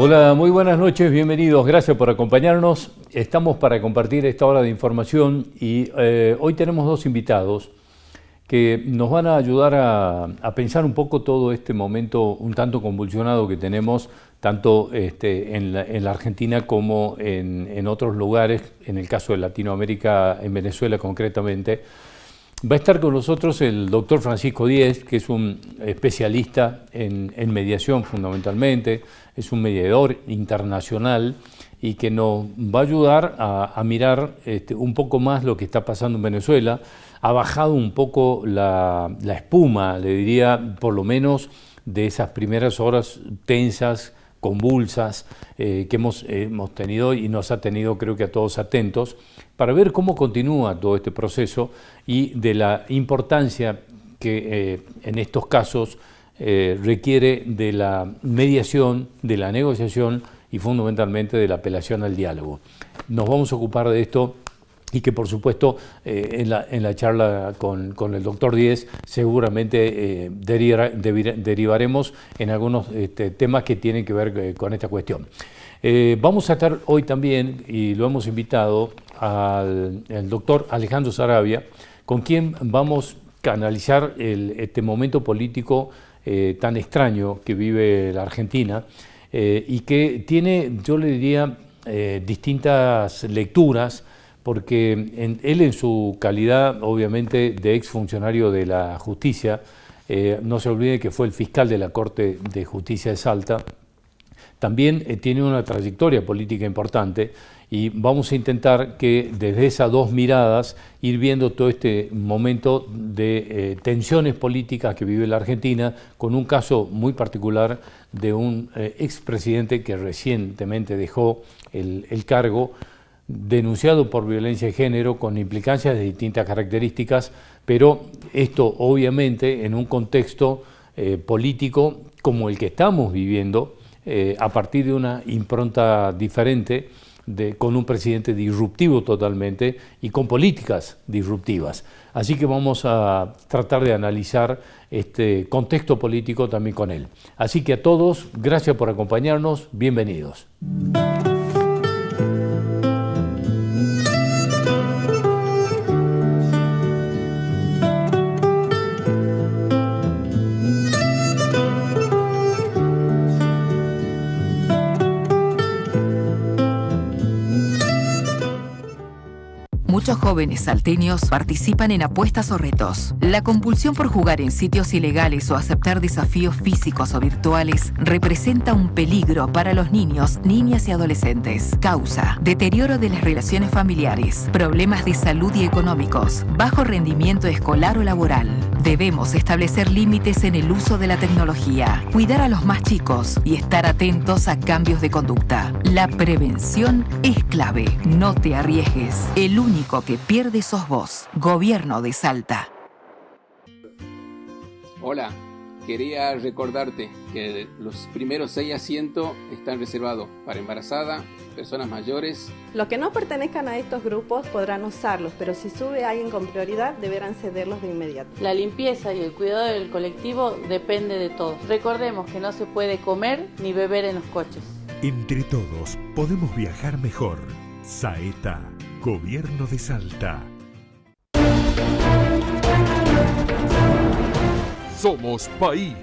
Hola, muy buenas noches, bienvenidos, gracias por acompañarnos. Estamos para compartir esta hora de información y hoy tenemos dos invitados que nos van a ayudar a pensar un poco todo este momento un tanto convulsionado que tenemos, tanto en la Argentina como en otros lugares, en el caso de Latinoamérica, en Venezuela concretamente. Va a estar con nosotros el doctor Francisco Díez, que es un especialista en mediación fundamentalmente, es un mediador internacional y que nos va a ayudar a mirar un poco más lo que está pasando en Venezuela. Ha bajado un poco la espuma, le diría, por lo menos de esas primeras horas tensas, convulsas que hemos tenido y nos ha tenido, creo que a todos atentos, para ver cómo continúa todo este proceso y de la importancia que en estos casos requiere de la mediación, de la negociación y fundamentalmente de la apelación al diálogo. Nos vamos a ocupar de esto y que por supuesto en la charla con el doctor Díez seguramente derivaremos en algunos temas que tienen que ver con esta cuestión. Vamos a estar hoy también, y lo hemos invitado, al doctor Alejandro Saravia, con quien vamos a analizar este momento político tan extraño que vive la Argentina y que tiene, yo le diría, distintas lecturas, porque él en su calidad, obviamente, de exfuncionario de la justicia, no se olvide que fue el fiscal de la Corte de Justicia de Salta, también tiene una trayectoria política importante y vamos a intentar que desde esas dos miradas ir viendo todo este momento de tensiones políticas que vive la Argentina, con un caso muy particular de un expresidente que recientemente dejó el cargo, denunciado por violencia de género con implicancias de distintas características, pero esto obviamente en un contexto político como el que estamos viviendo, a partir de una impronta diferente, con un presidente disruptivo totalmente y con políticas disruptivas. Así que vamos a tratar de analizar este contexto político también con él. Así que a todos, gracias por acompañarnos, bienvenidos. Muchos jóvenes salteños participan en apuestas o retos. La compulsión por jugar en sitios ilegales o aceptar desafíos físicos o virtuales representa un peligro para los niños, niñas y adolescentes. Causa: deterioro de las relaciones familiares, problemas de salud y económicos, bajo rendimiento escolar o laboral. Debemos establecer límites en el uso de la tecnología, cuidar a los más chicos y estar atentos a cambios de conducta. La prevención es clave. No te arriesgues. El único que pierde sos vos. Gobierno de Salta. Hola, quería recordarte que los primeros 6 asientos están reservados para embarazada, personas mayores. Los que no pertenezcan a estos grupos podrán usarlos, pero si sube alguien con prioridad deberán cederlos de inmediato. La limpieza y el cuidado del colectivo depende de todos. Recordemos que no se puede comer ni beber en los coches. Entre todos podemos viajar mejor. Saeta, Gobierno de Salta. Somos País,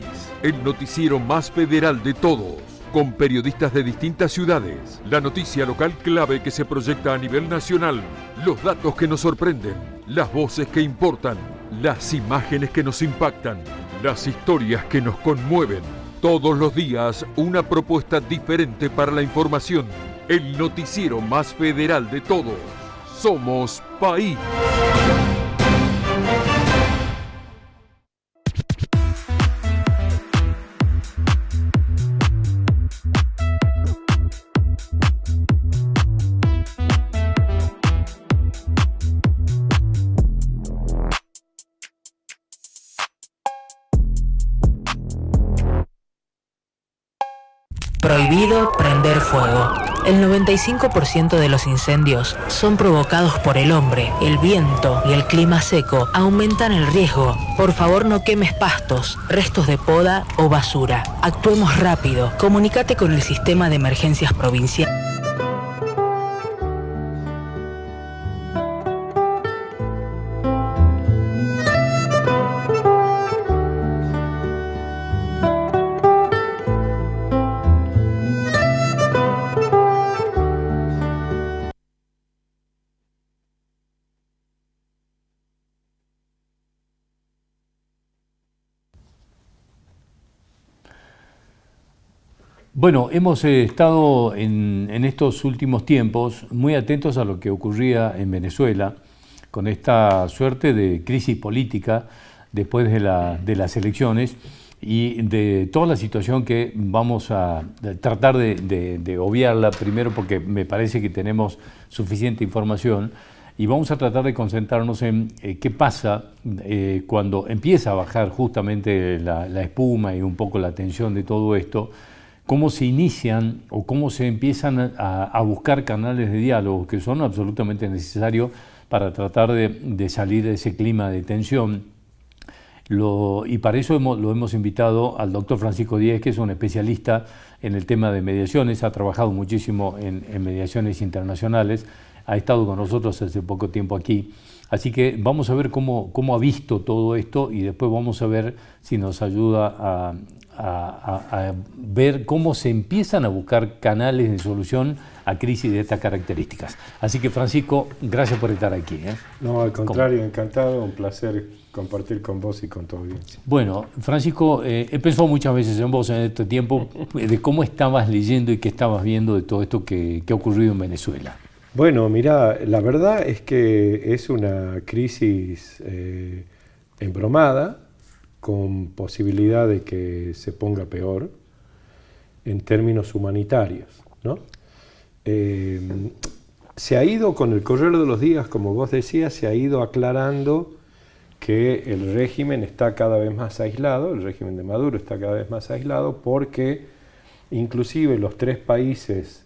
el noticiero más federal de todos, con periodistas de distintas ciudades, la noticia local clave que se proyecta a nivel nacional, los datos que nos sorprenden, las voces que importan, las imágenes que nos impactan, las historias que nos conmueven. Todos los días una propuesta diferente para la información. El noticiero más federal de todos. Somos País. Prohibido prender fuego. El 95% de los incendios son provocados por el hombre. El viento y el clima seco aumentan el riesgo. Por favor, no quemes pastos, restos de poda o basura. Actuemos rápido. Comunícate con el Sistema de Emergencias Provincial. Bueno, hemos estado en estos últimos tiempos muy atentos a lo que ocurría en Venezuela con esta suerte de crisis política después de las elecciones y de toda la situación que vamos a tratar de obviarla primero porque me parece que tenemos suficiente información y vamos a tratar de concentrarnos en qué pasa cuando empieza a bajar justamente la espuma y un poco la tensión de todo esto. Cómo se inician o cómo se empiezan a buscar canales de diálogo que son absolutamente necesarios para tratar de salir de ese clima de tensión. Y para eso lo hemos invitado al doctor Francisco Díez, que es un especialista en el tema de mediaciones, ha trabajado muchísimo en mediaciones internacionales, ha estado con nosotros hace poco tiempo aquí. Así que vamos a ver cómo ha visto todo esto y después vamos a ver si nos ayuda a ver cómo se empiezan a buscar canales de solución a crisis de estas características. Así que, Francisco, gracias por estar aquí. No, al contrario, encantado, un placer compartir con vos y con tu audiencia. Bueno, Francisco, he pensado muchas veces en vos en este tiempo de cómo estabas leyendo y qué estabas viendo de todo esto que ha ocurrido en Venezuela. Bueno, mirá, la verdad es que es una crisis embromada, con posibilidad de que se ponga peor en términos humanitarios, ¿no? Se ha ido, con el correr de los días, como vos decías, se ha ido aclarando que el régimen está cada vez más aislado, el régimen de Maduro está cada vez más aislado, porque inclusive los tres países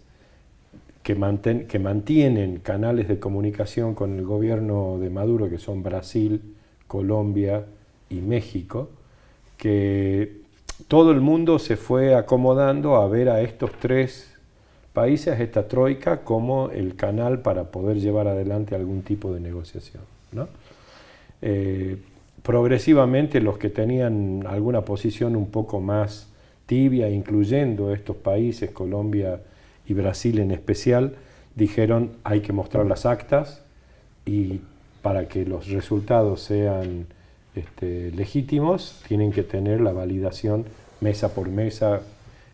que mantienen canales de comunicación con el gobierno de Maduro, que son Brasil, Colombia y México, que todo el mundo se fue acomodando a ver a estos tres países, a esta troika, como el canal para poder llevar adelante algún tipo de negociación, ¿no? Progresivamente los que tenían alguna posición un poco más tibia, incluyendo estos países, Colombia y Brasil en especial, dijeron hay que mostrar las actas y para que los resultados sean legítimos, tienen que tener la validación mesa por mesa.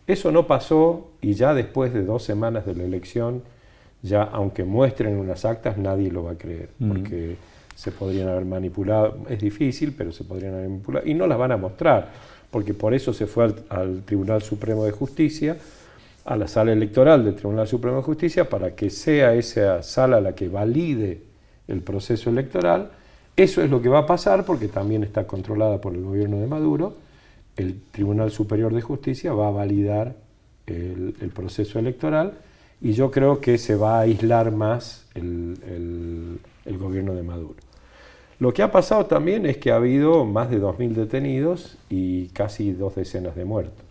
Eso no pasó y ya después de 2 semanas de la elección, ya aunque muestren unas actas, nadie lo va a creer, porque se podrían haber manipulado, es difícil, pero se podrían haber manipulado, y no las van a mostrar, porque por eso se fue al Tribunal Supremo de Justicia, a la sala electoral del Tribunal Supremo de Justicia, para que sea esa sala la que valide el proceso electoral. Eso es lo que va a pasar porque también está controlada por el gobierno de Maduro. El Tribunal Superior de Justicia va a validar el proceso electoral y yo creo que se va a aislar más el gobierno de Maduro. Lo que ha pasado también es que ha habido más de 2.000 detenidos y casi 2 decenas de muertos.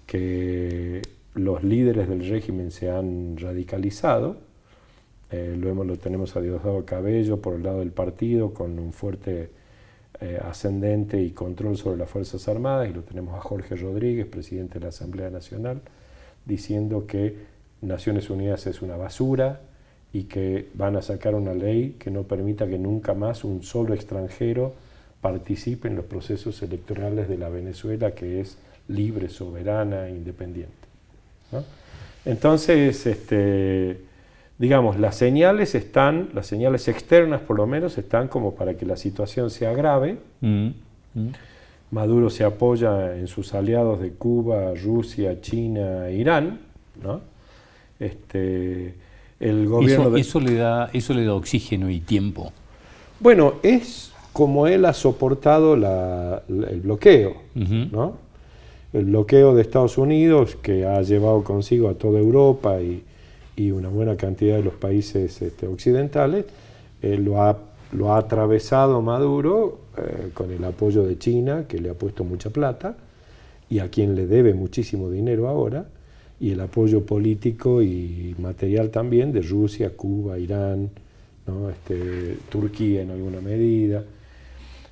Que los líderes del régimen se han radicalizado. Lo tenemos a Diosdado Cabello por el lado del partido con un fuerte ascendente y control sobre las Fuerzas Armadas, y lo tenemos a Jorge Rodríguez, presidente de la Asamblea Nacional, diciendo que Naciones Unidas es una basura y que van a sacar una ley que no permita que nunca más un solo extranjero participe en los procesos electorales de la Venezuela, que es libre, soberana e independiente, ¿no? Entonces, digamos, las señales externas por lo menos están como para que la situación se agrave. Maduro se apoya en sus aliados de Cuba, Rusia, China e Irán, ¿no? El gobierno eso le da oxígeno y tiempo. Bueno, es como él ha soportado el bloqueo, ¿no? el bloqueo de Estados Unidos, que ha llevado consigo a toda Europa y una buena cantidad de los países occidentales, lo ha atravesado Maduro con el apoyo de China, que le ha puesto mucha plata, y a quien le debe muchísimo dinero ahora, y el apoyo político y material también de Rusia, Cuba, Irán, ¿no? Turquía en alguna medida.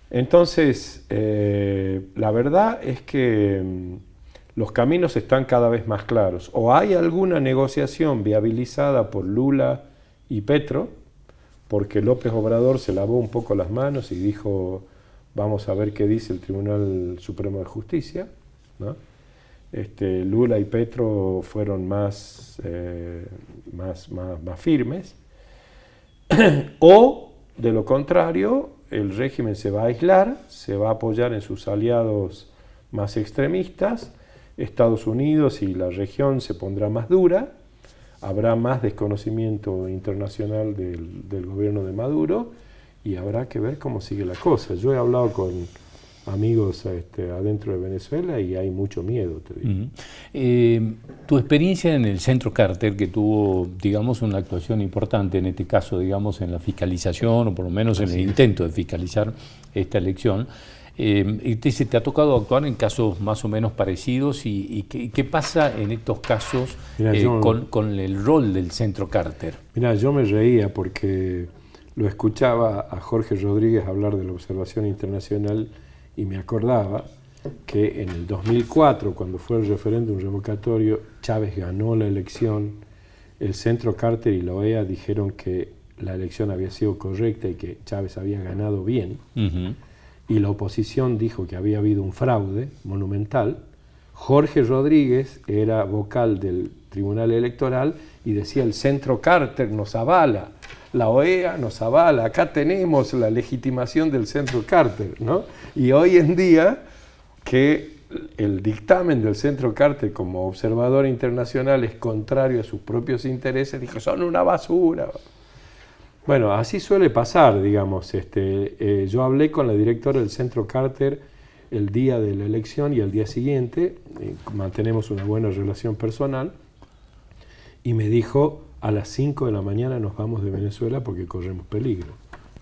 Entonces, la verdad es que los caminos están cada vez más claros. O hay alguna negociación viabilizada por Lula y Petro, porque López Obrador se lavó un poco las manos y dijo, vamos a ver qué dice el Tribunal Supremo de Justicia, ¿no? Lula y Petro fueron más firmes, o de lo contrario, el régimen se va a aislar, se va a apoyar en sus aliados más extremistas, Estados Unidos y la región se pondrá más dura, habrá más desconocimiento internacional del gobierno de Maduro y habrá que ver cómo sigue la cosa. Yo he hablado con amigos adentro de Venezuela y hay mucho miedo, te digo. Tu experiencia en el Centro Carter, que tuvo, digamos, una actuación importante en este caso, digamos, en la fiscalización, o por lo menos en el intento de fiscalizar esta elección, ¿te ha tocado actuar en casos más o menos parecidos? ¿Y qué pasa en estos casos con el rol del Centro Carter? Mira, yo me reía porque lo escuchaba a Jorge Rodríguez hablar de la observación internacional y me acordaba que en el 2004, cuando fue el referéndum revocatorio, Chávez ganó la elección, el Centro Carter y la OEA dijeron que la elección había sido correcta y que Chávez había ganado bien, y la oposición dijo que había habido un fraude monumental. Jorge Rodríguez era vocal del Tribunal Electoral y decía, el Centro Carter nos avala, la OEA nos avala, acá tenemos la legitimación del Centro Carter, ¿no? Y hoy en día, que el dictamen del Centro Carter como observador internacional es contrario a sus propios intereses, dijo, son una basura. Bueno, así suele pasar, digamos. Yo hablé con la directora del Centro Carter el día de la elección y al día siguiente, mantenemos una buena relación personal, y me dijo, a las 5 de la mañana nos vamos de Venezuela porque corremos peligro.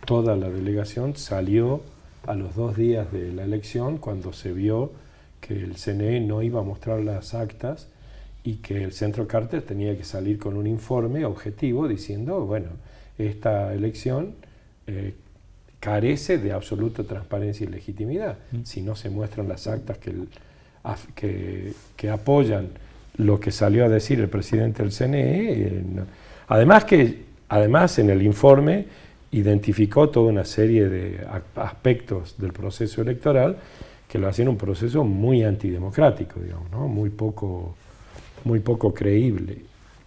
Toda la delegación salió a los 2 días de la elección cuando se vio que el CNE no iba a mostrar las actas y que el Centro Carter tenía que salir con un informe objetivo diciendo, bueno, esta elección carece de absoluta transparencia y legitimidad. Si no se muestran las actas que apoyan lo que salió a decir el presidente del CNE. Además en el informe identificó toda una serie de aspectos del proceso electoral que lo hacían un proceso muy antidemocrático, digamos, ¿no? Muy poco creíble.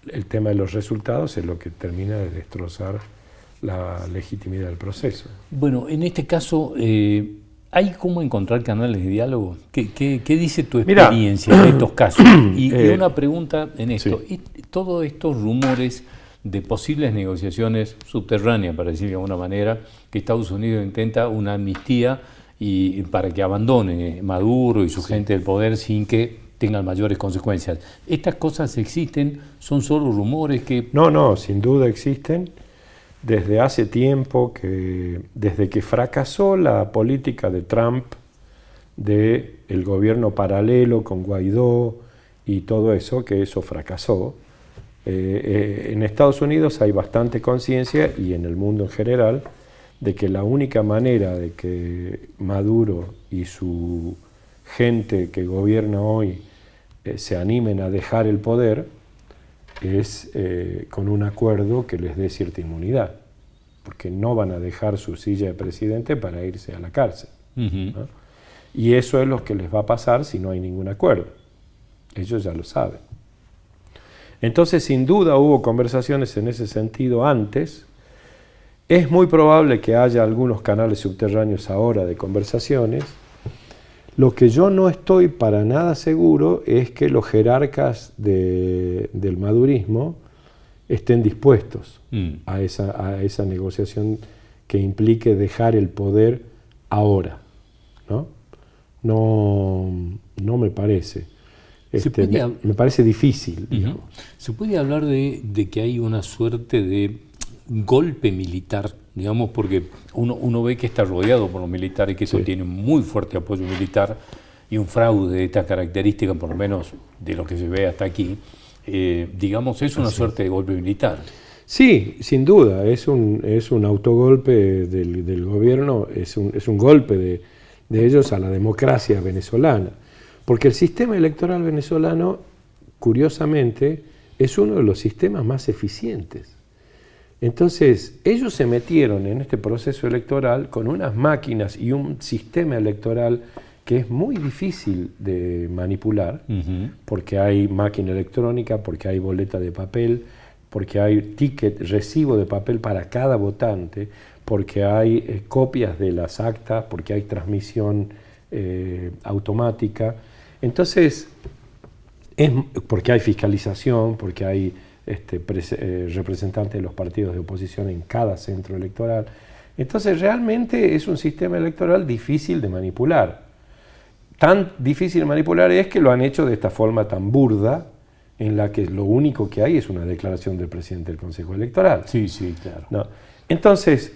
El tema de los resultados es lo que termina de destrozar la legitimidad del proceso. Bueno, en este caso, ¿hay cómo encontrar canales de diálogo? ¿Qué dice tu experiencia en estos casos? Y una pregunta en esto. Sí. Todos estos rumores de posibles negociaciones subterráneas, para decir de alguna manera, que Estados Unidos intenta una amnistía y para que abandone Maduro y su gente del poder sin que tengan mayores consecuencias. ¿Estas cosas existen? ¿Son solo rumores que...? No, sin duda existen. Desde hace tiempo, desde que fracasó la política de Trump, del gobierno paralelo con Guaidó y todo eso, que eso fracasó, en Estados Unidos hay bastante conciencia, y en el mundo en general, de que la única manera de que Maduro y su gente que gobierna hoy se animen a dejar el poder es con un acuerdo que les dé cierta inmunidad, porque no van a dejar su silla de presidente para irse a la cárcel, ¿no? Y eso es lo que les va a pasar si no hay ningún acuerdo. Ellos ya lo saben. Entonces, sin duda hubo conversaciones en ese sentido antes. Es muy probable que haya algunos canales subterráneos ahora de conversaciones. Lo que yo no estoy para nada seguro es que los jerarcas del madurismo estén dispuestos a esa negociación que implique dejar el poder ahora, ¿no? no me parece. Me parece difícil. Digamos. ¿Se puede hablar de que hay una suerte de golpe militar, digamos, porque uno ve que está rodeado por los militares, que eso tiene muy fuerte apoyo militar, y un fraude de estas características, por lo menos de lo que se ve hasta aquí, digamos, es una suerte de golpe militar? Sí, sin duda, es un autogolpe del gobierno, es un golpe de ellos a la democracia venezolana. Porque el sistema electoral venezolano, curiosamente, es uno de los sistemas más eficientes. Entonces, ellos se metieron en este proceso electoral con unas máquinas y un sistema electoral que es muy difícil de manipular, porque hay máquina electrónica, porque hay boleta de papel, porque hay ticket, recibo de papel para cada votante, porque hay copias de las actas, porque hay transmisión automática. Entonces, porque hay fiscalización, porque hay representantes de los partidos de oposición en cada centro electoral. Entonces, realmente es un sistema electoral difícil de manipular. Tan difícil de manipular es que lo han hecho de esta forma tan burda, en la que lo único que hay es una declaración del presidente del Consejo Electoral. Sí, claro. ¿No? Entonces,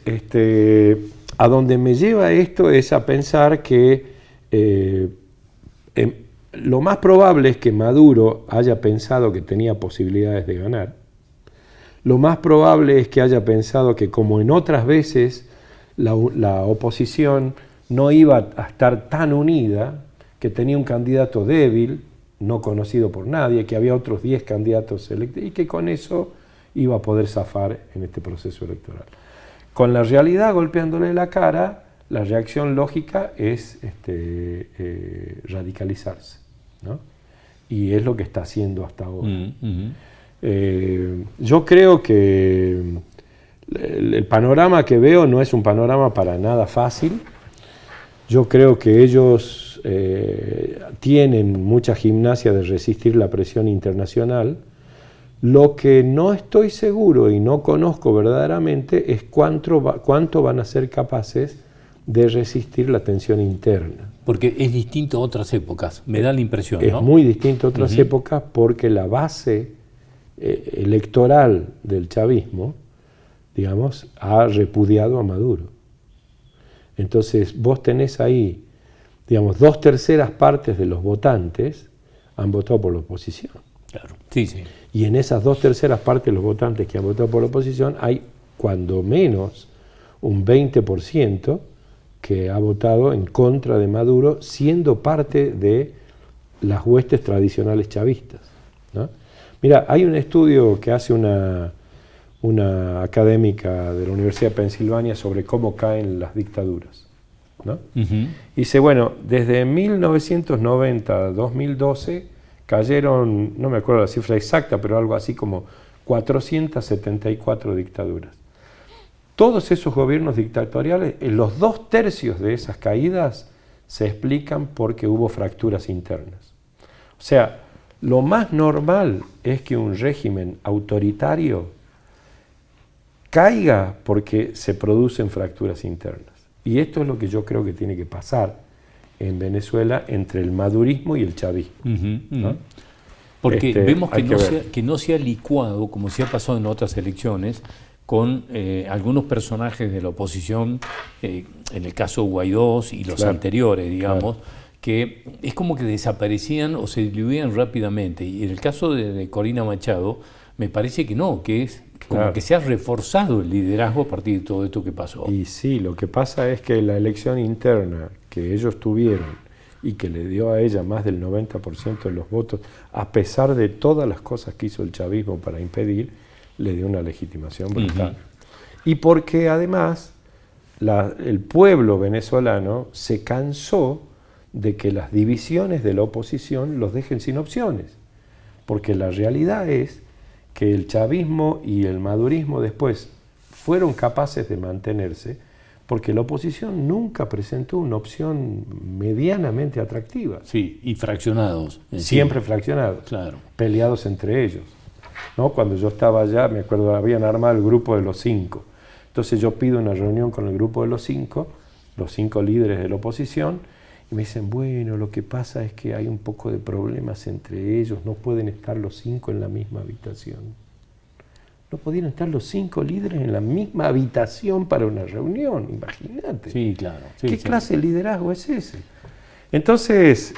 a donde me lleva esto es a pensar que lo más probable es que Maduro haya pensado que tenía posibilidades de ganar. Lo más probable es que haya pensado que, como en otras veces, la oposición no iba a estar tan unida, que tenía un candidato débil, no conocido por nadie, que había otros 10 candidatos electos y que con eso iba a poder zafar en este proceso electoral. Con la realidad golpeándole la cara, la reacción lógica es radicalizarse, ¿no? Y es lo que está haciendo hasta ahora. Yo creo que el panorama que veo no es un panorama para nada fácil. Yo creo que ellos tienen mucha gimnasia de resistir la presión internacional. Lo que no estoy seguro y no conozco verdaderamente es cuánto van a ser capaces de resistir la tensión interna. Porque es distinto a otras épocas, me da la impresión, ¿no? Es muy distinto a otras épocas porque la base electoral del chavismo, digamos, ha repudiado a Maduro. Entonces vos tenés ahí, digamos, 2/3 partes de los votantes han votado por la oposición. Claro, sí. Y en esas 2/3 partes de los votantes que han votado por la oposición hay, cuando menos, un 20% que ha votado en contra de Maduro, siendo parte de las huestes tradicionales chavistas, ¿no? Mira, hay un estudio que hace una académica de la Universidad de Pensilvania sobre cómo caen las dictaduras, ¿no? Dice, bueno, desde 1990 a 2012 cayeron, no me acuerdo la cifra exacta, pero algo así como 474 dictaduras. Todos esos gobiernos dictatoriales, los 2/3 de esas caídas se explican porque hubo fracturas internas. O sea, lo más normal es que un régimen autoritario caiga porque se producen fracturas internas. Y esto es lo que yo creo que tiene que pasar en Venezuela entre el madurismo y el chavismo, ¿no? Porque vemos que no se ha licuado, como se ha pasado en otras elecciones, con algunos personajes de la oposición, en el caso Guaidó y los anteriores, digamos, que es como que desaparecían o se diluían rápidamente. Y en el caso de Corina Machado, me parece que no, que es como que se ha reforzado el liderazgo a partir de todo esto que pasó. Y sí, lo que pasa es que la elección interna que ellos tuvieron y que le dio a ella más del 90% de los votos, a pesar de todas las cosas que hizo el chavismo para impedir, le dio una legitimación brutal. Y porque además el pueblo venezolano se cansó de que las divisiones de la oposición los dejen sin opciones, porque la realidad es que el chavismo y el madurismo después fueron capaces de mantenerse porque la oposición nunca presentó una opción medianamente atractiva. Sí, y fraccionados. Siempre fraccionados, claro, peleados entre ellos, ¿no? Cuando yo estaba allá, me acuerdo, habían armado el grupo de los 5. Entonces yo pido una reunión con el grupo de los 5 líderes de la oposición, Y me dicen, bueno, lo que pasa es que hay un poco de problemas entre ellos, no pueden estar los 5 en la misma habitación. No podían estar los 5 líderes en la misma habitación para una reunión, imagínate. Sí, claro. Sí, ¿Qué clase de liderazgo es ese? Entonces,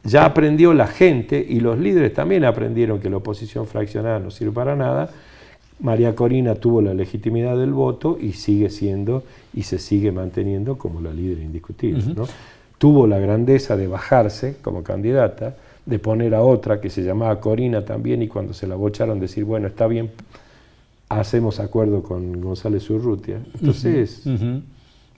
ya aprendió la gente y los líderes también aprendieron que la oposición fraccionada no sirve para nada. María Corina tuvo la legitimidad del voto y sigue siendo y se sigue manteniendo como la líder indiscutible, ¿no? Tuvo la grandeza de bajarse como candidata, de poner a otra que se llamaba Corina también, y cuando se la bocharon decir, bueno, está bien, hacemos acuerdo con González Urrutia. Entonces...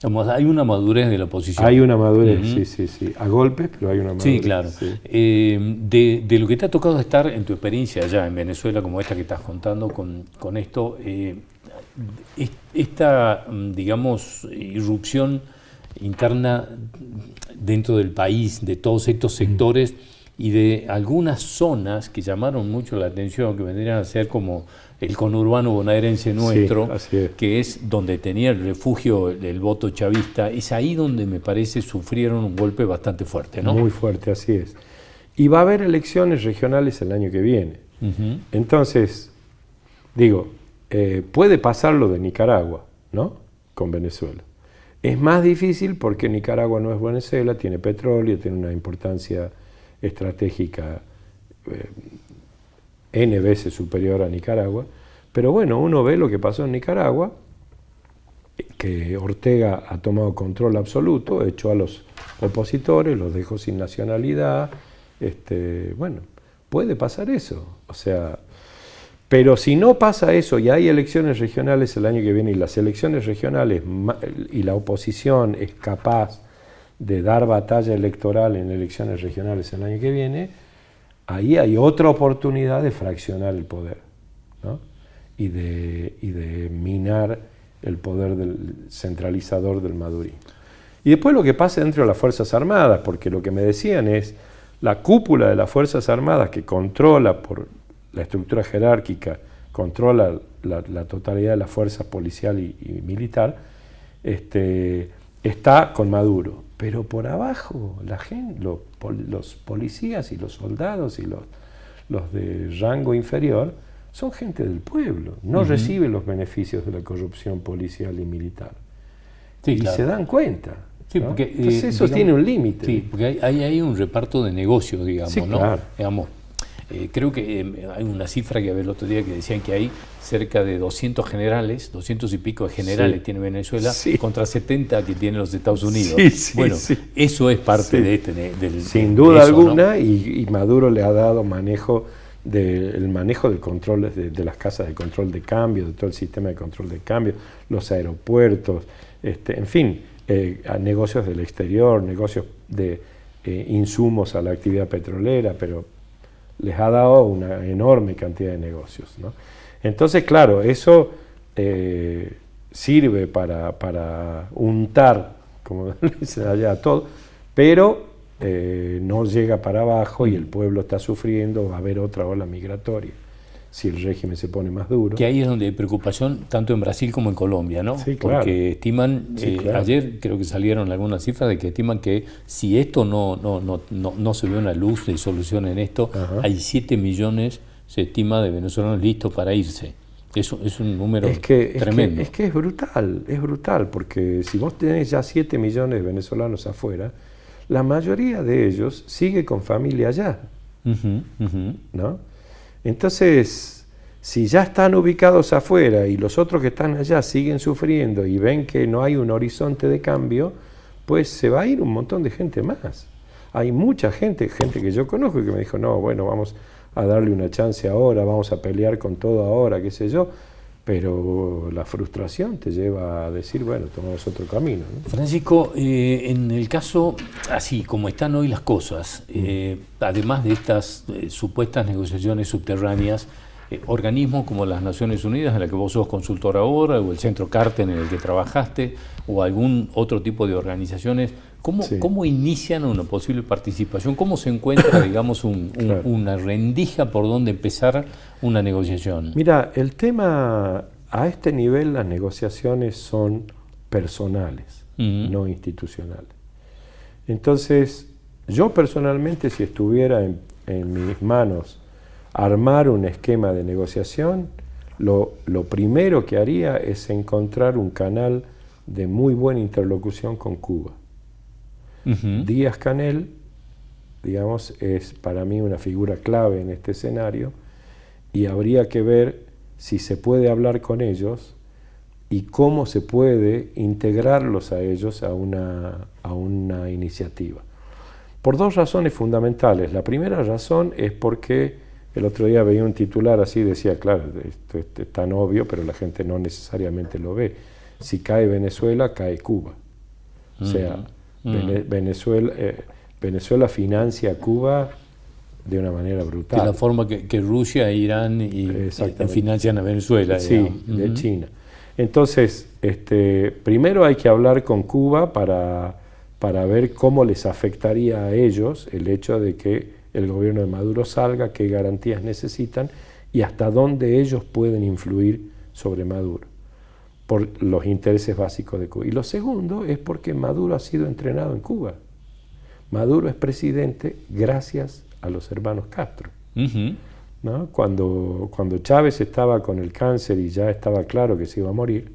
Hay una madurez de la oposición. Hay una madurez, sí. A golpes, pero hay una madurez. Sí, claro. Sí. De lo que te ha tocado estar en tu experiencia allá en Venezuela, como esta que estás contando con esto, esta, digamos, irrupción interna dentro del país, de todos estos sectores y de algunas zonas que llamaron mucho la atención, que vendrían a ser como el conurbano bonaerense nuestro, que es donde tenía el refugio el voto chavista, es ahí donde me parece sufrieron un golpe bastante fuerte, ¿no? Muy fuerte, así es. Y va a haber elecciones regionales el año que viene. Entonces, digo, puede pasar lo de Nicaragua, ¿no? Con Venezuela. Es más difícil porque Nicaragua no es Venezuela, tiene petróleo, tiene una importancia estratégica N veces superior a Nicaragua, pero bueno, uno ve lo que pasó en Nicaragua, que Ortega ha tomado control absoluto, echó a los opositores, los dejó sin nacionalidad, bueno, puede pasar eso, o sea, pero si no pasa eso y hay elecciones regionales el año que viene y las elecciones regionales y la oposición es capaz de dar batalla electoral en elecciones regionales el año que viene, ahí hay otra oportunidad de fraccionar el poder, ¿no? y de minar el poder centralizador del madurismo. Y después lo que pasa dentro de las Fuerzas Armadas, porque lo que me decían es la cúpula de las Fuerzas Armadas que controla por la estructura jerárquica, controla la totalidad de la fuerza policial y militar, está con Maduro. Pero por abajo, la gente, los policías y los soldados y los de rango inferior son gente del pueblo, no reciben los beneficios de la corrupción policial y militar. Sí, y claro, se dan cuenta. Sí, porque, ¿no? Entonces eso tiene un límite. Sí, porque hay un reparto de negocios, digamos, sí, ¿no? Claro. Digamos, creo que hay una cifra que había el otro día que decían que hay cerca de 200 generales, 200 y pico de generales tiene Venezuela, contra 70 que tiene los Estados Unidos. Bueno, eso es parte de del sin duda alguna, ¿no? y Maduro le ha dado manejo del control de las casas de control de cambio, de todo el sistema de control de cambio, los aeropuertos, en fin, negocios del exterior, negocios de insumos a la actividad petrolera, pero les ha dado una enorme cantidad de negocios, ¿no? Entonces, claro, eso sirve para untar, como dicen allá, todo, pero no llega para abajo y el pueblo está sufriendo, va a haber otra ola migratoria si el régimen se pone más duro. Que ahí es donde hay preocupación tanto en Brasil como en Colombia, ¿no? Sí, claro. Porque estiman, ayer creo que salieron algunas cifras de que estiman que si esto no se ve una luz de solución en esto, hay 7 millones, se estima, de venezolanos listos para irse. Eso es un número tremendo. Es que es brutal, porque si vos tenés ya 7 millones de venezolanos afuera, la mayoría de ellos sigue con familia allá, ¿no? Entonces, si ya están ubicados afuera y los otros que están allá siguen sufriendo y ven que no hay un horizonte de cambio, pues se va a ir un montón de gente más. Hay mucha gente que yo conozco que me dijo, no, bueno, vamos a darle una chance ahora, vamos a pelear con todo ahora, qué sé yo, pero la frustración te lleva a decir, bueno, tomamos otro camino, ¿no? Francisco, en el caso, así como están hoy las cosas, además de estas supuestas negociaciones subterráneas, organismos como las Naciones Unidas, en la que vos sos consultor ahora, o el Centro Carter en el que trabajaste, o algún otro tipo de organizaciones, ¿cómo inician una posible participación? ¿Cómo se encuentra, digamos, una rendija por donde empezar una negociación? Mira, el tema, a este nivel las negociaciones son personales, no institucionales. Entonces, yo personalmente, si estuviera en mis manos armar un esquema de negociación, lo primero que haría es encontrar un canal de muy buena interlocución con Cuba. Díaz-Canel, digamos, es para mí una figura clave en este escenario, y habría que ver si se puede hablar con ellos y cómo se puede integrarlos a ellos a una iniciativa. Por dos razones fundamentales. La primera razón es porque el otro día veía un titular así, decía, claro, esto es tan obvio, pero la gente no necesariamente lo ve. Si cae Venezuela, cae Cuba. O sea, Venezuela financia a Cuba de una manera brutal. De la forma que Rusia, Irán financian a Venezuela. Sí, de China. Entonces, primero hay que hablar con Cuba para ver cómo les afectaría a ellos el hecho de que el gobierno de Maduro salga, qué garantías necesitan y hasta dónde ellos pueden influir sobre Maduro por los intereses básicos de Cuba. Y lo segundo es porque Maduro ha sido entrenado en Cuba. Maduro es presidente gracias a los hermanos Castro. ¿No? Cuando Chávez estaba con el cáncer y ya estaba claro que se iba a morir,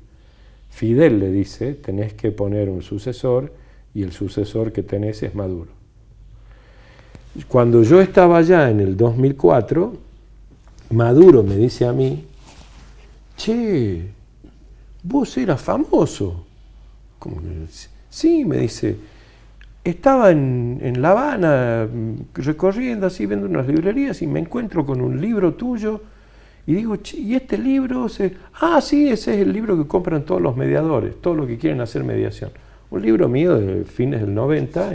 Fidel le dice, tenés que poner un sucesor, y el sucesor que tenés es Maduro. Cuando yo estaba allá en el 2004, Maduro me dice a mí, che, vos eras famoso. ¿Cómo que? Sí, me dice, estaba en La Habana recorriendo así, viendo unas librerías y me encuentro con un libro tuyo y digo, ¿y este libro? Ah, sí, ese es el libro que compran todos los mediadores, todos los que quieren hacer mediación. Un libro mío de fines del 90,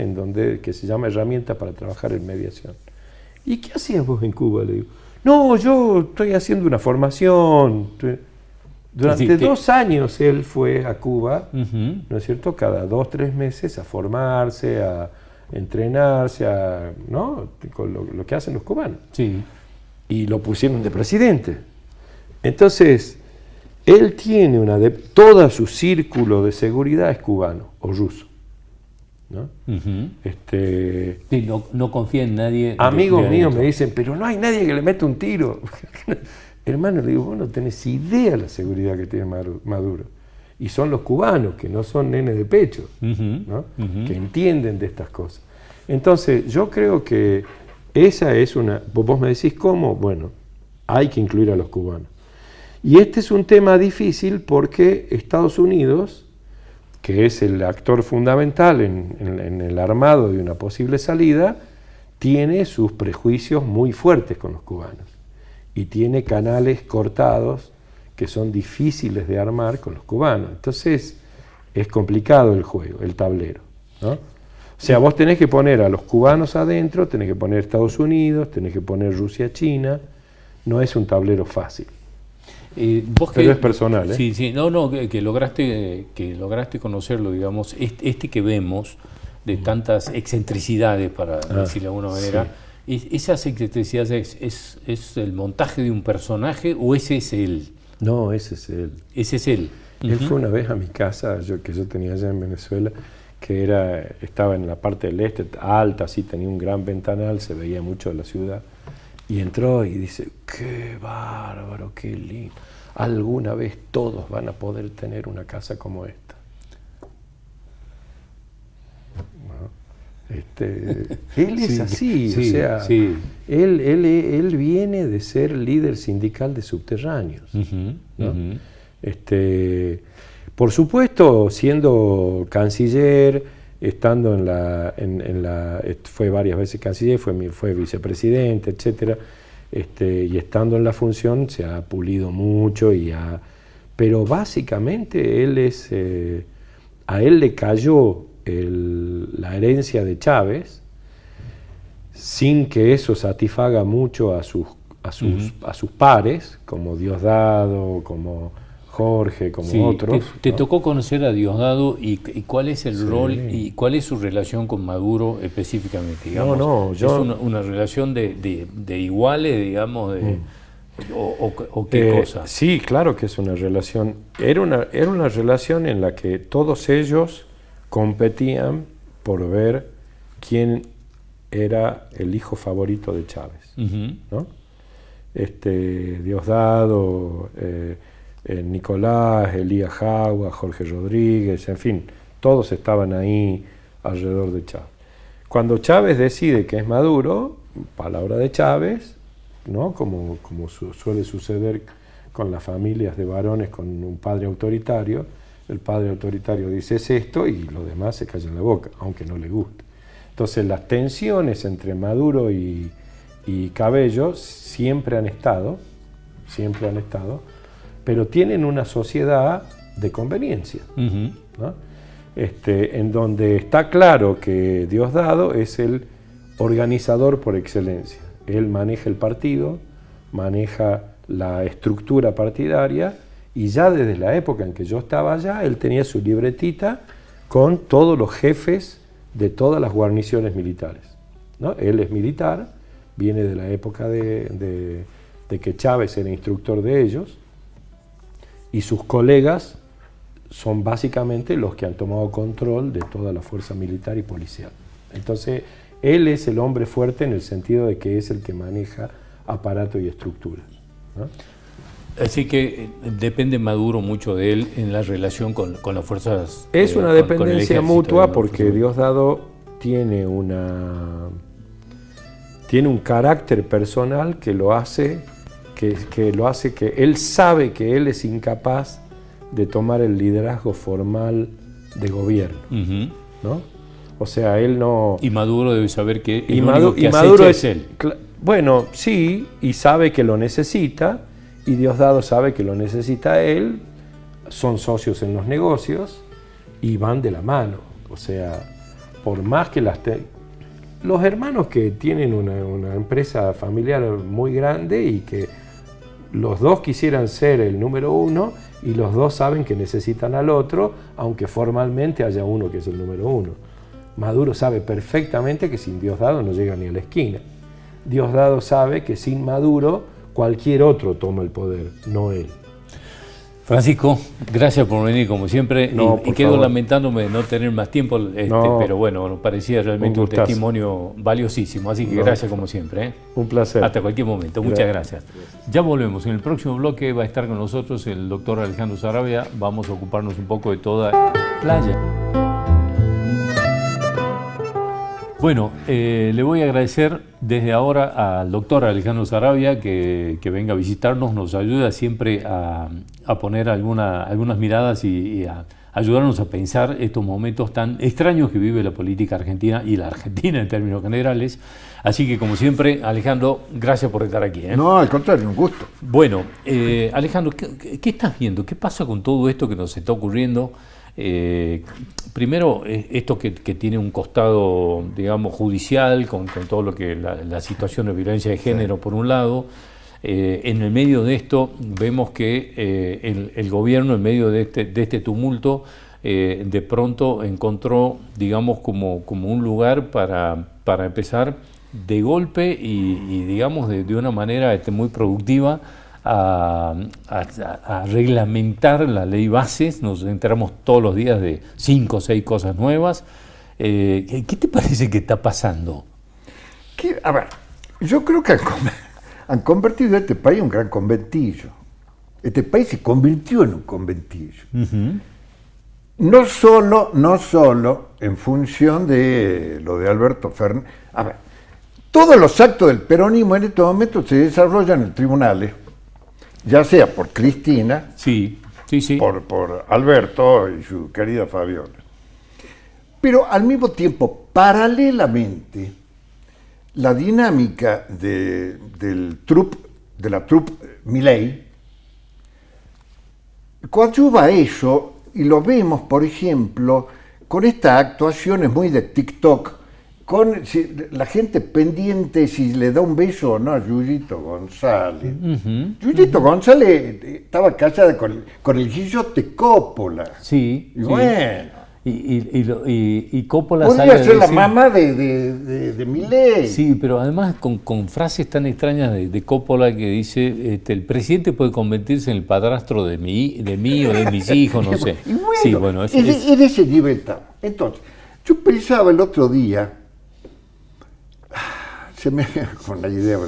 que se llama Herramientas para trabajar en mediación. ¿Y qué hacías vos en Cuba? Le digo, no, yo estoy haciendo una formación. Durante 2 años él fue a Cuba, ¿no es cierto?, cada 2 o 3 meses a formarse, a entrenarse, ¿no?, con lo que hacen los cubanos. Sí. Y lo pusieron de presidente. Entonces, él tiene todo su círculo de seguridad es cubano o ruso, ¿no? Sí, no confía en nadie. Amigos míos me dicen, pero no hay nadie que le meta un tiro. Hermano, le digo, vos no tenés idea de la seguridad que tiene Maduro. Y son los cubanos, que no son nenes de pecho, ¿no? Que entienden de estas cosas. Entonces, yo creo que esa es vos me decís cómo, bueno, hay que incluir a los cubanos. Y este es un tema difícil porque Estados Unidos, que es el actor fundamental en el armado de una posible salida, tiene sus prejuicios muy fuertes con los cubanos y tiene canales cortados que son difíciles de armar con los cubanos. Entonces es complicado el juego, el tablero, ¿no? O sea, vos tenés que poner a los cubanos adentro, tenés que poner Estados Unidos, tenés que poner Rusia, China. No es un tablero fácil. Pero es personal, ¿eh? Sí, sí, que lograste conocerlo, digamos, este que vemos de tantas excentricidades, para decirlo de alguna manera, sí. ¿Esas excentricidades es el montaje de un personaje o ese es él? No, ese es él. Ese es él. Él fue una vez a mi casa, que yo tenía allá en Venezuela, que estaba en la parte del este, alta, así, tenía un gran ventanal, se veía mucho de la ciudad. Y entró y dice, qué bárbaro, qué lindo. Alguna vez todos van a poder tener una casa como esta. Él es así, o sea, él viene de ser líder sindical de subterráneos. ¿No? Por supuesto, siendo canciller, estando fue varias veces canciller, fue vicepresidente, etcétera, y estando en la función se ha pulido mucho pero básicamente a él le cayó la herencia de Chávez sin que eso satisfaga mucho a sus pares, como Diosdado, como Jorge, como otros. Te tocó conocer a Diosdado y cuál es el rol y cuál es su relación con Maduro específicamente, digamos. ¿Es una relación de iguales, digamos, o qué cosa? Sí, claro que es una relación. Era una relación en la que todos ellos competían por ver quién era el hijo favorito de Chávez, ¿no? Diosdado, Nicolás, Elías Jagua, Jorge Rodríguez, en fin, todos estaban ahí alrededor de Chávez. Cuando Chávez decide que es Maduro, palabra de Chávez, ¿no? Como suele suceder con las familias de varones con un padre autoritario, el padre autoritario dice es esto y los demás se callan la boca, aunque no les guste. Entonces las tensiones entre Maduro y Cabello siempre han estado, pero tienen una sociedad de conveniencia, ¿no? En donde está claro que Diosdado es el organizador por excelencia. Él maneja el partido, maneja la estructura partidaria, y ya desde la época en que yo estaba allá, él tenía su libretita con todos los jefes de todas las guarniciones militares, ¿no? Él es militar, viene de la época de que Chávez era instructor de ellos, y sus colegas son básicamente los que han tomado control de toda la fuerza militar y policial. Entonces, él es el hombre fuerte en el sentido de que es el que maneja aparato y estructuras, ¿no? Así que depende Maduro mucho de él en la relación con las fuerzas. Es una dependencia mutua, porque Diosdado tiene un carácter personal que lo hace que él sabe que él es incapaz de tomar el liderazgo formal de gobierno, ¿no? O sea, él no... Y Maduro debe saber que el único que Maduro es él. Bueno, sí, y sabe que lo necesita, y Diosdado sabe que lo necesita él, son socios en los negocios y van de la mano. O sea, por más que los hermanos que tienen una empresa familiar muy grande y que los dos quisieran ser el número uno, y los dos saben que necesitan al otro, aunque formalmente haya uno que es el número uno. Maduro sabe perfectamente que sin Diosdado no llega ni a la esquina. Diosdado sabe que sin Maduro cualquier otro toma el poder, no él. Francisco, gracias por venir como siempre. Y quedo lamentándome de no tener más tiempo, pero bueno, nos parecía realmente un testimonio valiosísimo. Así que gracias como siempre, ¿eh? Un placer. Hasta cualquier momento. Muchas gracias. Ya volvemos. En el próximo bloque va a estar con nosotros el doctor Alejandro Saravia. Vamos a ocuparnos un poco de toda playa. Bueno, le voy a agradecer desde ahora al doctor Alejandro Saravia que venga a visitarnos, nos ayuda siempre a poner algunas miradas y a ayudarnos a pensar estos momentos tan extraños que vive la política argentina y la Argentina en términos generales. Así que, como siempre, Alejandro, gracias por estar aquí, ¿eh? No, al contrario, un gusto. Bueno, Alejandro, ¿qué estás viendo? ¿Qué pasa con todo esto que nos está ocurriendo? Primero, esto que tiene un costado, digamos, judicial, con todo lo que la situación de violencia de género, por un lado. En el medio de esto vemos que el gobierno, en medio de este tumulto, de pronto encontró, digamos, como un lugar para empezar de golpe y digamos, de una manera muy productiva a reglamentar la ley bases. Nos enteramos todos los días de 5 o 6 cosas nuevas. ¿Qué te parece que está pasando? A ver, yo creo que han convertido este país en un gran conventillo. Este país se convirtió en un conventillo. No solo en función de lo de Alberto Fernández. A ver, todos los actos del peronismo en estos momentos se desarrollan en tribunales, ya sea por Cristina, sí. Por Alberto y su querida Fabiola. Pero al mismo tiempo, paralelamente, la dinámica de la troupe Milei coadyuva a eso, y lo vemos, por ejemplo, con estas actuaciones muy de TikTok, con la gente pendiente si le da un beso o no a Yuyito González. Yuyito González estaba casada con el Guillote Coppola. Sí. Y bueno. Y Coppola podría ser la mamá de Milei. Sí, pero además con frases tan extrañas de Coppola que dice el presidente puede convertirse en el padrastro de mí o de mis hijos, no sé. Y bueno, es de ese nivel está. Entonces, yo pensaba el otro día se me con la idea,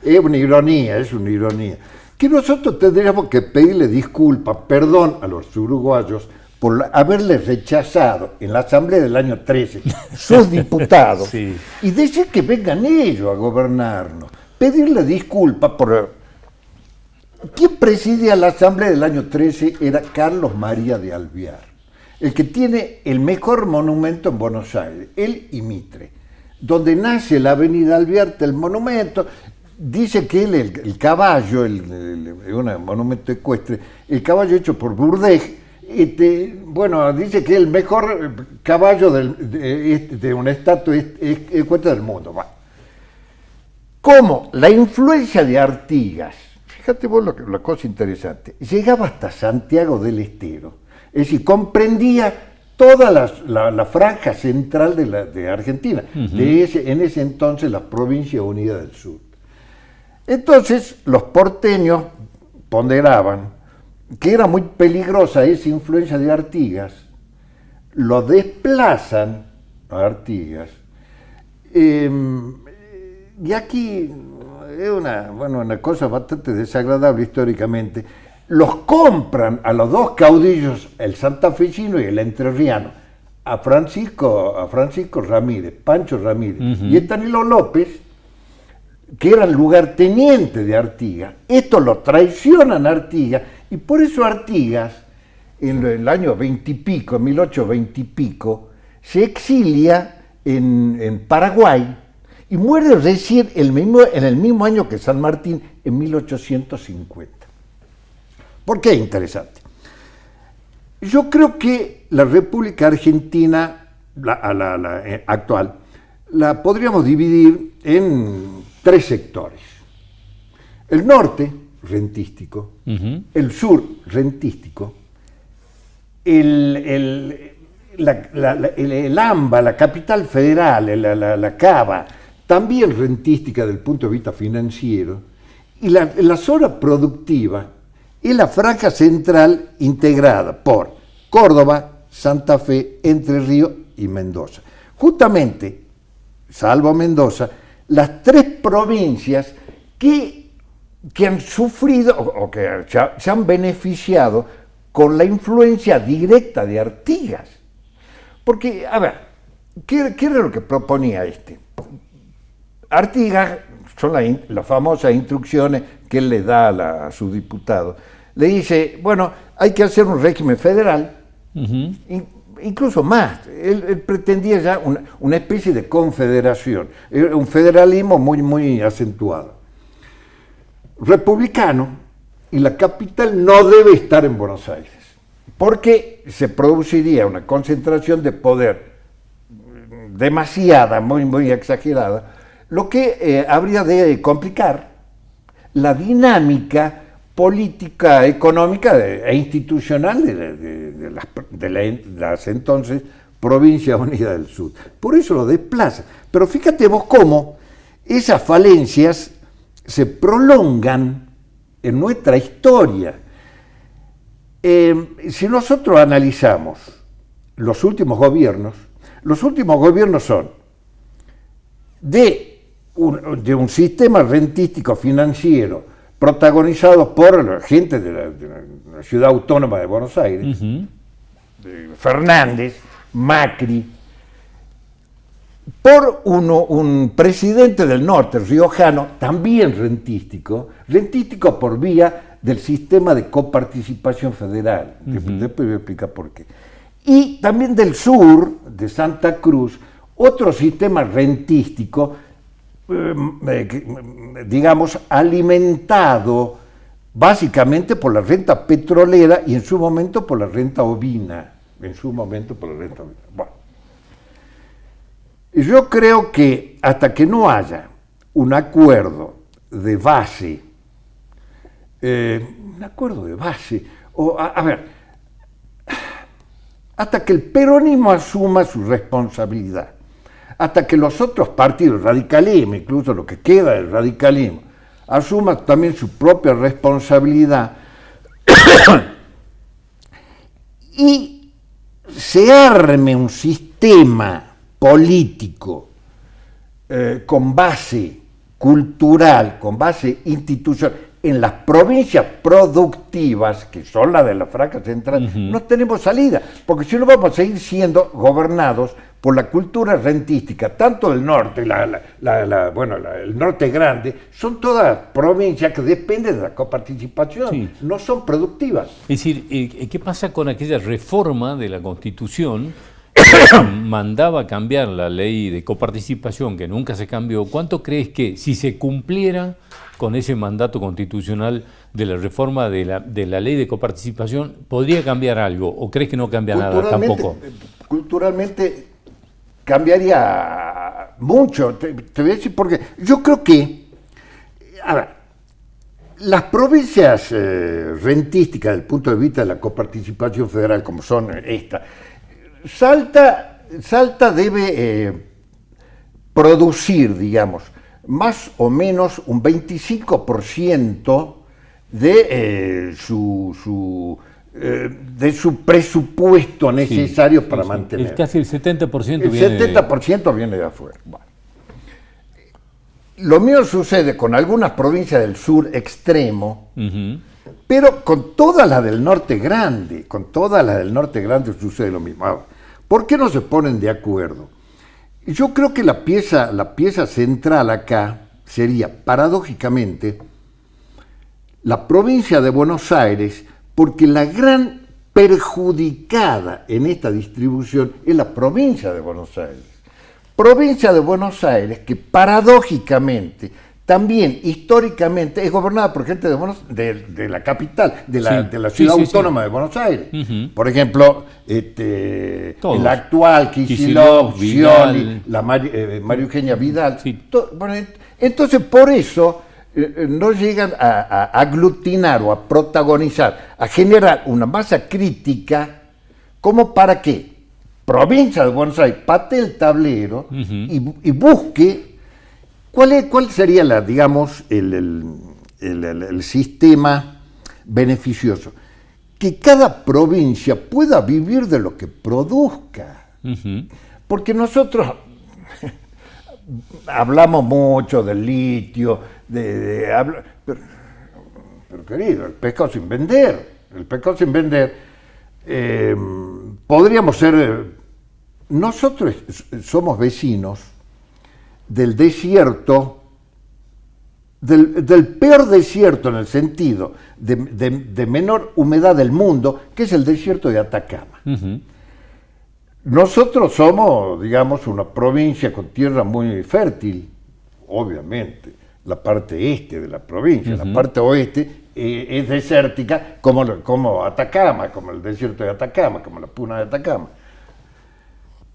es una ironía, que nosotros tendríamos que pedirle disculpas, perdón a los uruguayos por haberles rechazado en la Asamblea del año 13 sus diputados sí. Y decir que vengan ellos a gobernarnos, pedirle disculpas por... ¿Quién presidía la Asamblea del año 13? Era Carlos María de Alvear, el que tiene el mejor monumento en Buenos Aires, él y Mitre, donde nace la avenida Alvear, el monumento. Dice que él, el caballo, un monumento ecuestre, el caballo hecho por Bourdais, dice que es el mejor caballo de una estatua ecuestre del mundo. Bueno. Como la influencia de Artigas, fíjate vos la cosa interesante, llegaba hasta Santiago del Estero, es decir, comprendía toda la franja central de Argentina, uh-huh. En ese entonces la Provincia Unida del Sur. Entonces los porteños ponderaban que era muy peligrosa esa influencia de Artigas, lo desplazan a Artigas, y aquí es una cosa bastante desagradable históricamente, los compran a los dos caudillos, el santafesino y el entrerriano, a Francisco Ramírez, Pancho Ramírez, uh-huh. Y Estanilo López, que eran lugartenientes de Artigas. Esto lo traicionan a Artigas, y por eso Artigas, en el año 20 y pico, 1820 y pico, se exilia en Paraguay y muere recién en el mismo año que San Martín, en 1850. ¿Por qué es interesante? Yo creo que la República Argentina, la actual, la podríamos dividir en 3 sectores. El norte, rentístico, uh-huh. El sur, rentístico, el AMBA, la capital federal, la Cava, también rentística desde el punto de vista financiero, y la zona productiva es la franja central integrada por Córdoba, Santa Fe, Entre Ríos y Mendoza. Justamente, salvo Mendoza, las 3 provincias que han sufrido o que se han beneficiado con la influencia directa de Artigas. Porque, a ver, ¿qué era lo que proponía Artigas? Son las famosas instrucciones que él le da a su diputado. Le dice, bueno, hay que hacer un régimen federal, uh-huh. Incluso más. Él pretendía ya una especie de confederación, un federalismo muy, muy acentuado. Republicano, y la capital no debe estar en Buenos Aires, porque se produciría una concentración de poder demasiada, muy, muy exagerada, lo que habría de complicar la dinámica política, económica e institucional de las entonces Provincias Unidas del Sur. Por eso lo desplaza. Pero fíjate vos cómo esas falencias se prolongan en nuestra historia. Si nosotros analizamos los últimos gobiernos son de un sistema rentístico financiero protagonizados por la gente de la ciudad autónoma de Buenos Aires, uh-huh. Fernández, Macri, por un presidente del norte, riojano, también rentístico por vía del sistema de coparticipación federal, uh-huh. Después voy a explicar por qué. Y también del sur, de Santa Cruz, otro sistema rentístico, digamos, alimentado básicamente por la renta petrolera y en su momento por la renta ovina. Bueno, yo creo que hasta que no haya un acuerdo de base, hasta que el peronismo asuma su responsabilidad, hasta que los otros partidos, radicalismo, incluso lo que queda del radicalismo, asuman también su propia responsabilidad y se arme un sistema político con base cultural, con base institucional, en las provincias productivas, que son las de la franja central, no tenemos salida, porque si no vamos a seguir siendo gobernados por la cultura rentística, tanto el norte, el norte grande, son todas provincias que dependen de la coparticipación, no son productivas. Es decir, ¿qué pasa con aquella reforma de la Constitución que mandaba cambiar la ley de coparticipación, que nunca se cambió? ¿Cuánto crees que si se cumpliera con ese mandato constitucional de la reforma de la ley de coparticipación, podría cambiar algo? ¿O crees que no cambia nada tampoco? Culturalmente cambiaría mucho, te voy a decir, porque yo creo que, a ver, las provincias rentísticas desde el punto de vista de la coparticipación federal, como son estas, Salta debe producir, digamos, más o menos un 25% de su presupuesto necesario para mantener. Casi el 70% el viene 70% viene de afuera. Bueno. Lo mismo sucede con algunas provincias del sur extremo, pero con todas las del norte grande, sucede lo mismo. Ahora, ¿por qué no se ponen de acuerdo? Yo creo que la pieza central acá sería, paradójicamente, la provincia de Buenos Aires, porque la gran perjudicada en esta distribución es la provincia de Buenos Aires. Provincia de Buenos Aires que paradójicamente, también históricamente, es gobernada por gente de la capital, de la ciudad autónoma de Buenos Aires. Por ejemplo, el actual Kicillof, Scioli, la María Eugenia Vidal. Bueno, entonces, por eso no llegan a aglutinar o a protagonizar, a generar una masa crítica como para que provincia de Buenos Aires patee el tablero y busque cuál sería digamos, el sistema beneficioso. Que cada provincia pueda vivir de lo que produzca. Porque nosotros hablamos mucho del litio, pero querido, el pescado sin vender. Podríamos ser, nosotros somos vecinos del desierto, del peor desierto en el sentido de menor humedad del mundo, que es el desierto de Atacama. Nosotros somos, digamos, una provincia con tierra muy fértil, obviamente, la parte este de la provincia, la parte oeste es desértica como Atacama, como el desierto de Atacama, como la puna de Atacama.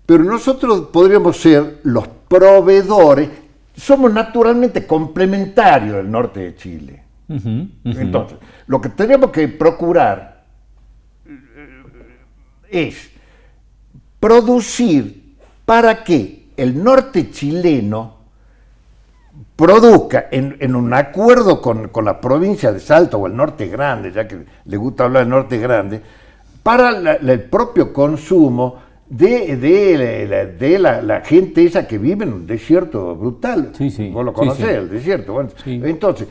Pero nosotros podríamos ser los proveedores, somos naturalmente complementarios del norte de Chile. Entonces, lo que tenemos que procurar es producir para que el norte chileno produzca en un acuerdo con la provincia de Salta o el norte grande, ya que le gusta hablar del norte grande, para el propio consumo de la gente esa que vive en un desierto brutal. Vos lo conocés, el desierto. Bueno, entonces,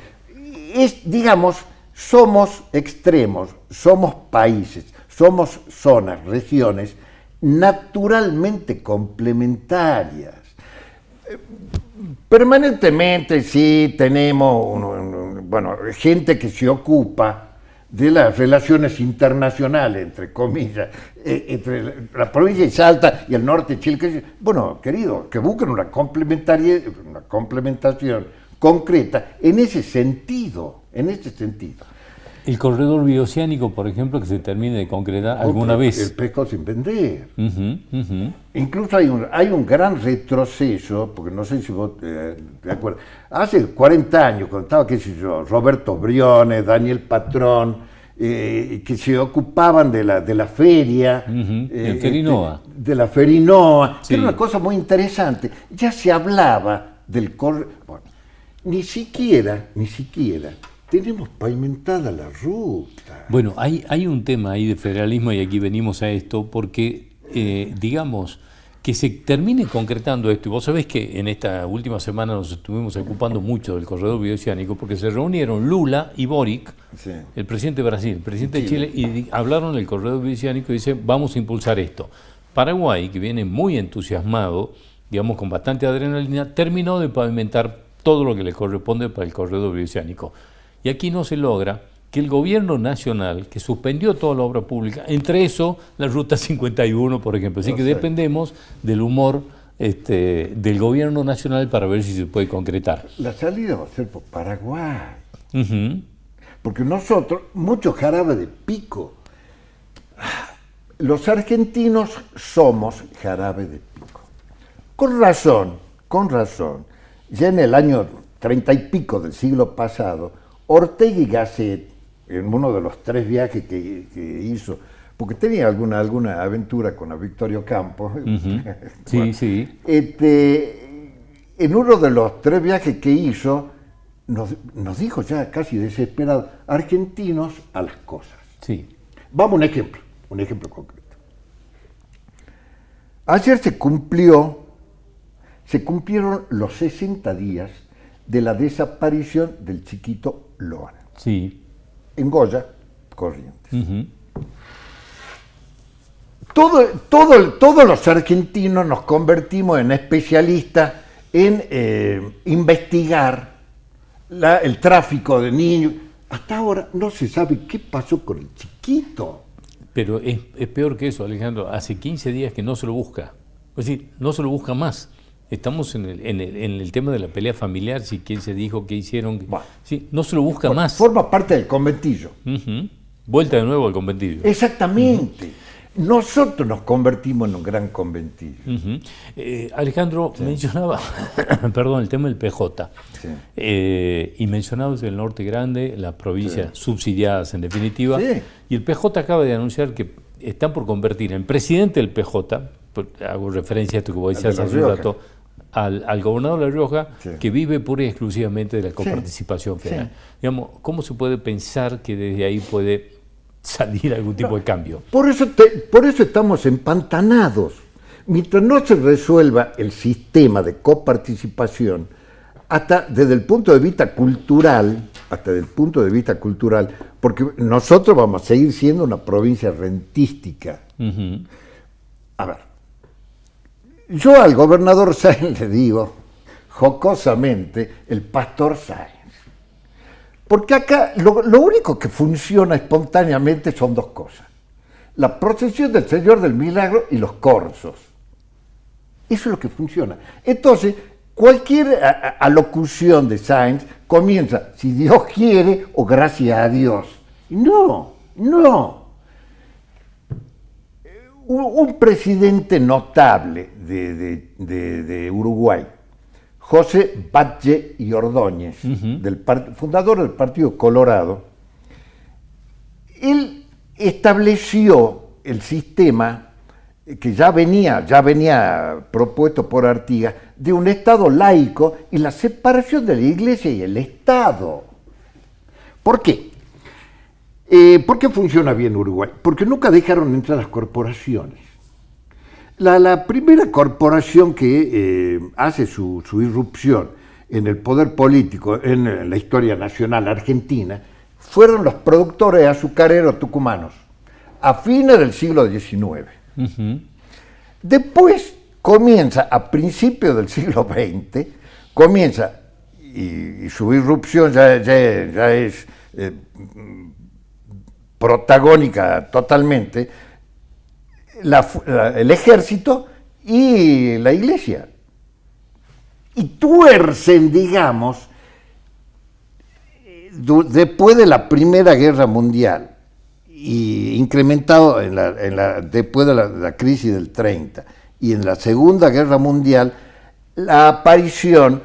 digamos, somos extremos, somos países, somos zonas, regiones naturalmente complementarias. Permanentemente sí tenemos gente que se ocupa de las relaciones internacionales, entre comillas, entre la provincia de Salta y el norte de Chile. Bueno, querido, que busquen una complementación concreta en ese sentido. El corredor bioceánico, por ejemplo, que se termine de concretar alguna vez. El pescado sin vender. Incluso hay un gran retroceso, porque no sé si vos te acuerdas. Hace 40 años, cuando estaba, qué sé yo, Roberto Briones, Daniel Patrón, que se ocupaban de la feria. El Ferinoa. De la Ferinoa, que era una cosa muy interesante. Ya se hablaba del corredor. Bueno, ni siquiera tenemos pavimentada la ruta. Bueno, hay un tema ahí de federalismo y aquí venimos a esto porque, digamos, que se termine concretando esto. Y vos sabés que en esta última semana nos estuvimos ocupando mucho del corredor bioceánico porque se reunieron Lula y Boric, sí, el presidente de Brasil, el presidente de Chile, y hablaron del corredor bioceánico y dicen, vamos a impulsar esto. Paraguay, que viene muy entusiasmado, digamos con bastante adrenalina, terminó de pavimentar todo lo que le corresponde para el corredor bioceánico. Y aquí no se logra que el gobierno nacional, que suspendió toda la obra pública, entre eso la Ruta 51, por ejemplo. Así que dependemos del humor del gobierno nacional para ver si se puede concretar. La salida va a ser por Paraguay. Porque nosotros, mucho jarabe de pico. Los argentinos somos jarabe de pico. Con razón, ya en el año 30 y pico del siglo pasado, Ortega y Gasset, en uno de los 3 viajes que hizo, porque tenía alguna aventura con la Victorio Campos. Sí, bueno, sí. En uno de los 3 viajes que hizo, nos dijo ya casi desesperado, argentinos a las cosas. Sí. Vamos a un ejemplo concreto. Ayer se cumplieron los 60 días de la desaparición del chiquito Loan. Sí. En Goya, Corrientes. Todos los argentinos nos convertimos en especialistas en investigar el tráfico de niños. Hasta ahora no se sabe qué pasó con el chiquito. Pero es peor que eso, Alejandro. Hace 15 días que no se lo busca. Es decir, no se lo busca más. Estamos en el tema de la pelea familiar, si quién se dijo, qué hicieron. Bueno, sí, no se lo busca más. Forma parte del conventillo. Vuelta de nuevo al conventillo. Exactamente. Nosotros nos convertimos en un gran conventillo. Alejandro, mencionaba, perdón, el tema del PJ. Sí. Y mencionabas el Norte Grande, las provincias subsidiadas en definitiva. Sí. Y el PJ acaba de anunciar que están por convertir en presidente del PJ, hago referencia a esto que vos decías hace un rato, al gobernador de La Rioja, que vive pura y exclusivamente de la coparticipación federal. Sí. Digamos, ¿cómo se puede pensar que desde ahí puede salir algún tipo de cambio? Por eso estamos empantanados. Mientras no se resuelva el sistema de coparticipación, hasta desde el punto de vista cultural, porque nosotros vamos a seguir siendo una provincia rentística. A ver, yo al gobernador Sáenz le digo, jocosamente, el pastor Sáenz. Porque acá lo único que funciona espontáneamente son 2 cosas. La procesión del Señor del Milagro y los corzos. Eso es lo que funciona. Entonces, cualquier alocución de Sáenz comienza, si Dios quiere o gracias a Dios. No. Un presidente notable de Uruguay, José Batlle y Ordóñez, fundador del Partido Colorado, él estableció el sistema que ya venía propuesto por Artigas, de un Estado laico y la separación de la Iglesia y el Estado. ¿Por qué? ¿Por qué funciona bien Uruguay? Porque nunca dejaron entrar las corporaciones. La primera corporación que hace su irrupción en el poder político en la historia nacional argentina fueron los productores azucareros tucumanos, a fines del siglo XIX. Después comienza, a principios del siglo XX, y su irrupción ya es protagónica totalmente, el ejército y la iglesia. Y tuercen, digamos, después de la Primera Guerra Mundial, y incrementado después de la crisis del 30, y en la Segunda Guerra Mundial, la aparición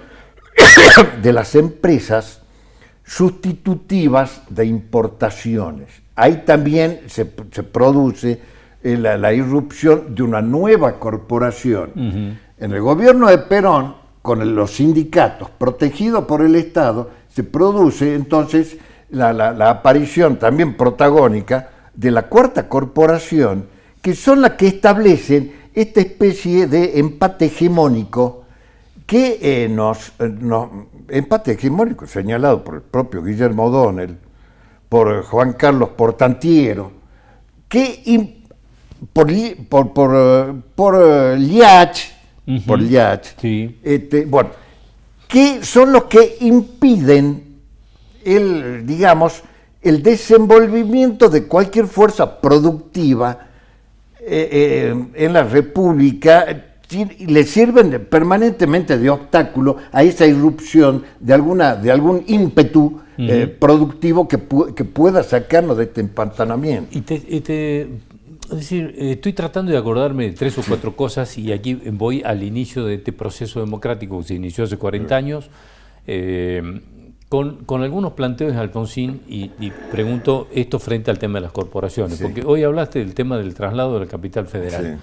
de las empresas sustitutivas de importaciones. Ahí también se produce la irrupción de una nueva corporación. En el gobierno de Perón, con los sindicatos protegidos por el Estado, se produce entonces la aparición también protagónica de la Cuarta Corporación, que son las que establecen esta especie de empate hegemónico que empate hegemónico señalado por el propio Guillermo O'Donnell, por Juan Carlos Portantiero, que por Liach, sí. Bueno, que son los que impiden el desenvolvimiento de cualquier fuerza productiva en la República, y le sirven permanentemente de obstáculo a esa irrupción de algún ímpetu productivo que pueda sacarnos de este empantanamiento. Es decir, estoy tratando de acordarme de 3 o 4 cosas, y aquí voy al inicio de este proceso democrático que se inició hace 40 años, con algunos planteos de Alfonsín, y pregunto esto frente al tema de las corporaciones, porque hoy hablaste del tema del traslado de la capital federal,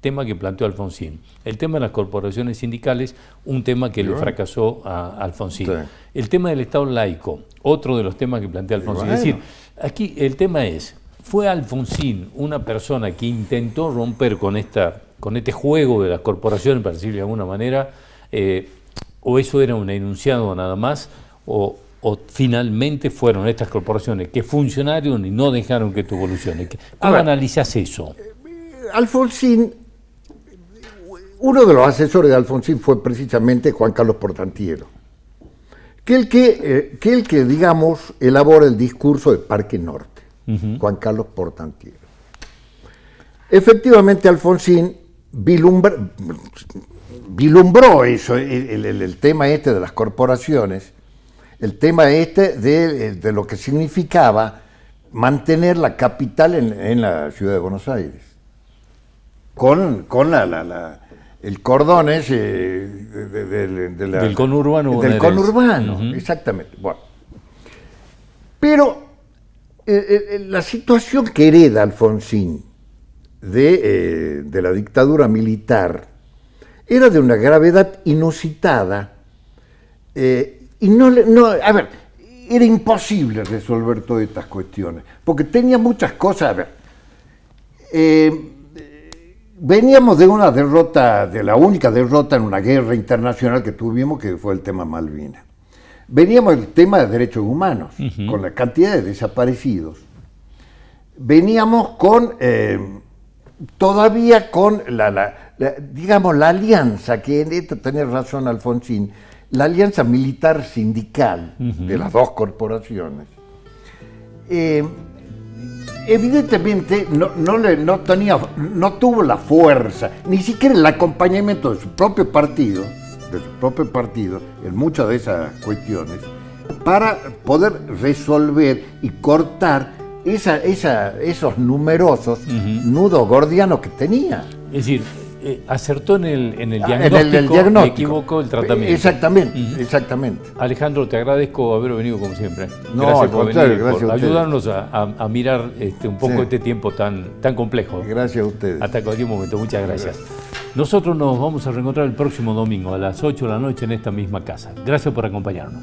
tema que planteó Alfonsín. El tema de las corporaciones sindicales, un tema que le fracasó a Alfonsín. El tema del Estado laico, otro de los temas que plantea Alfonsín. Es decir, aquí el tema es, ¿fue Alfonsín una persona que intentó romper con este juego de las corporaciones, para decirlo de alguna manera, o eso era un enunciado nada más, o finalmente fueron estas corporaciones que funcionaron y no dejaron que esto evolucione? ¿Cómo analizas eso? Alfonsín, uno de los asesores de Alfonsín fue precisamente Juan Carlos Portantiero, que el que digamos, elabora el discurso de Parque Norte. Juan Carlos Portantiero. Efectivamente, Alfonsín vislumbró eso, el tema este de las corporaciones, el tema este de lo que significaba mantener la capital en la ciudad de Buenos Aires, con el cordón ese del conurbano. Del conurbano, exactamente. Bueno, pero la situación que hereda Alfonsín de la dictadura militar era de una gravedad inusitada, y a ver, era imposible resolver todas estas cuestiones, porque tenía muchas cosas. A ver, veníamos de una derrota, de la única derrota en una guerra internacional que tuvimos, que fue el tema Malvinas. Veníamos del tema de derechos humanos, con la cantidad de desaparecidos. Veníamos todavía con digamos, la alianza, que en esto tenía razón Alfonsín, la alianza militar sindical de las dos corporaciones. Evidentemente no tuvo la fuerza, ni siquiera el acompañamiento de su propio partido, en muchas de esas cuestiones, para poder resolver y cortar esos numerosos nudos gordianos que tenía. Es decir, acertó en el diagnóstico, me equivocó el tratamiento. Exactamente. Alejandro, te agradezco haber venido como siempre. Gracias por venir, por ayudarnos a mirar un poco este tiempo tan complejo. Gracias a ustedes. Hasta cualquier momento, muchas gracias. Nosotros nos vamos a reencontrar el próximo domingo a las 8 de la noche en esta misma casa. Gracias por acompañarnos.